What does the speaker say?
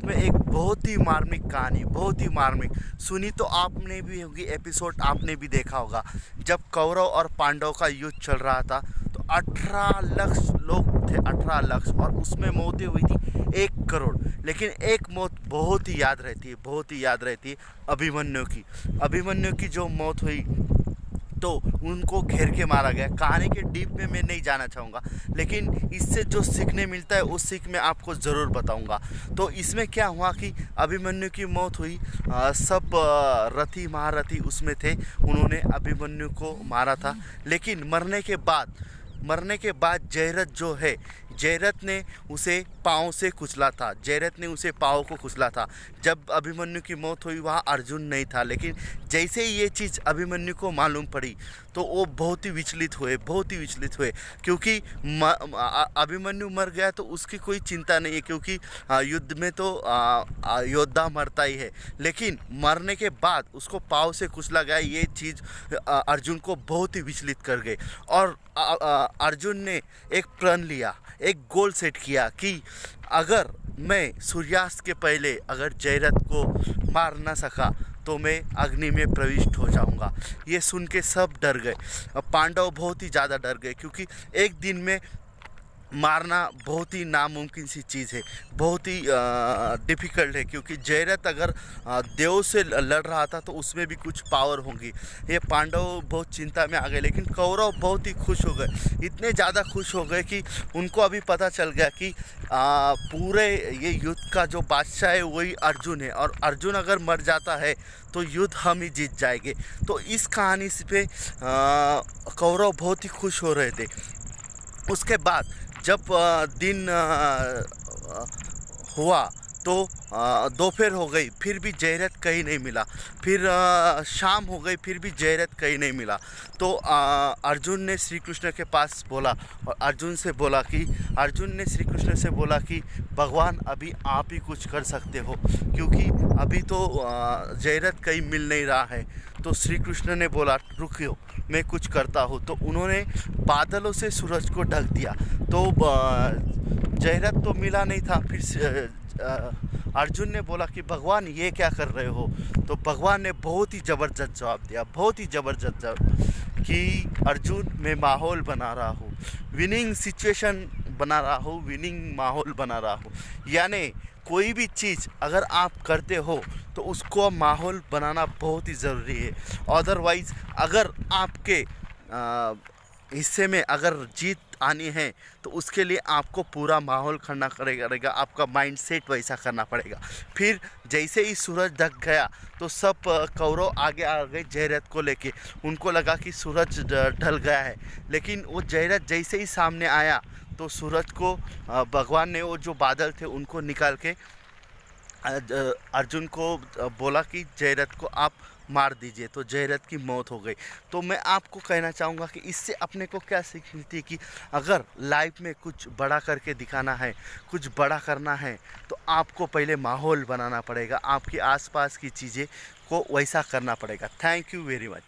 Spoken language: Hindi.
में एक बहुत ही मार्मिक कहानी, बहुत ही मार्मिक सुनी तो आपने भी होगी, एपिसोड आपने भी देखा होगा। जब कौरव और पांडव का युद्ध चल रहा था तो 18 लाख लोग थे, 18 लाख, और उसमें मौतें हुई थी 1 करोड़। लेकिन एक मौत बहुत ही याद रहती है, बहुत ही याद रहती है, अभिमन्यु की। अभिमन्यु की जो मौत हुई तो उनको घेर के मारा गया। कहानी के डीप में मैं नहीं जाना चाहूँगा, लेकिन इससे जो सीखने मिलता है उस सीख मैं आपको ज़रूर बताऊँगा। तो इसमें क्या हुआ कि अभिमन्यु की मौत हुई, सब रथी महारथी उसमें थे, उन्होंने अभिमन्यु को मारा था। लेकिन मरने के बाद जयरथ जो है, जयरथ ने उसे पाँव से कुचला था, जयरथ ने उसे पाँव को कुचला था। जब अभिमन्यु की मौत हुई वहाँ अर्जुन नहीं था, लेकिन जैसे ही ये चीज़ अभिमन्यु को मालूम पड़ी तो वो बहुत ही विचलित हुए, बहुत ही विचलित हुए। क्योंकि अभिमन्यु मर गया तो उसकी कोई चिंता नहीं है, क्योंकि युद्ध में तो योद्धा मरता ही है। लेकिन मरने के बाद उसको पाँव से कुचला गया, ये चीज़ अर्जुन को बहुत ही विचलित कर गई। और अर्जुन ने एक प्रण लिया, एक गोल सेट किया कि अगर मैं सूर्यास्त के पहले अगर जयरथ को मार ना सका तो मैं अग्नि में प्रविष्ट हो जाऊंगा। ये सुन के सब डर गए, पांडव बहुत ही ज़्यादा डर गए, क्योंकि एक दिन में मारना बहुत ही नामुमकिन सी चीज़ है, बहुत ही डिफ़िकल्ट है। क्योंकि जयरथ अगर देव से लड़ रहा था तो उसमें भी कुछ पावर होंगी। ये पांडव बहुत चिंता में आ गए, लेकिन कौरव बहुत ही खुश हो गए, इतने ज़्यादा खुश हो गए कि उनको अभी पता चल गया कि पूरे ये युद्ध का जो बादशाह है वही अर्जुन है, और अर्जुन अगर मर जाता है तो युद्ध हम ही जीत जाएंगे। तो इस कहानी पे कौरव बहुत ही खुश हो रहे थे। उसके बाद जब दिन हुआ तो दोपहर हो गई, फिर भी जयरथ कहीं नहीं मिला। फिर शाम हो गई, फिर भी जयरथ कहीं नहीं मिला। तो अर्जुन ने श्री कृष्ण के पास बोला, और अर्जुन ने श्री कृष्ण से बोला कि भगवान अभी आप ही कुछ कर सकते हो, क्योंकि अभी तो जयरथ कहीं मिल नहीं रहा है। तो श्री कृष्ण ने बोला रुकियो, मैं कुछ करता हूँ। तो उन्होंने बादलों से सूरज को ढक दिया, तो जयरथ तो मिला नहीं था। फिर अर्जुन ने बोला कि भगवान ये क्या कर रहे हो। तो भगवान ने बहुत ही ज़बरदस्त जवाब दिया, बहुत ही ज़बरदस्त जवाब, कि अर्जुन मैं माहौल बना रहा हूँ, विनिंग सिचुएशन बना रहा हूँ, विनिंग माहौल बना रहा हूँ। यानी कोई भी चीज़ अगर आप करते हो तो उसको माहौल बनाना बहुत ही ज़रूरी है। अदरवाइज़ अगर आपके हिस्से में अगर जीत आनी है तो उसके लिए आपको पूरा माहौल करना पड़ेगा, आपका माइंड सेट वैसा करना पड़ेगा। फिर जैसे ही सूरज ढक गया तो सब कौरव आगे आ गए जयरथ को लेके। उनको लगा कि सूरज ढल गया है, लेकिन वो जयरथ जैसे ही सामने आया तो सूरज को भगवान ने वो जो बादल थे उनको निकाल के अर्जुन को बोला कि जयरथ को आप मार दीजिए। तो जयरथ की मौत हो गई। तो मैं आपको कहना चाहूँगा कि इससे अपने को क्या सीख मिलती है कि अगर लाइफ में कुछ बड़ा करके दिखाना है, कुछ बड़ा करना है, तो आपको पहले माहौल बनाना पड़ेगा, आपके आसपास की चीज़ें को वैसा करना पड़ेगा। Thank you very much.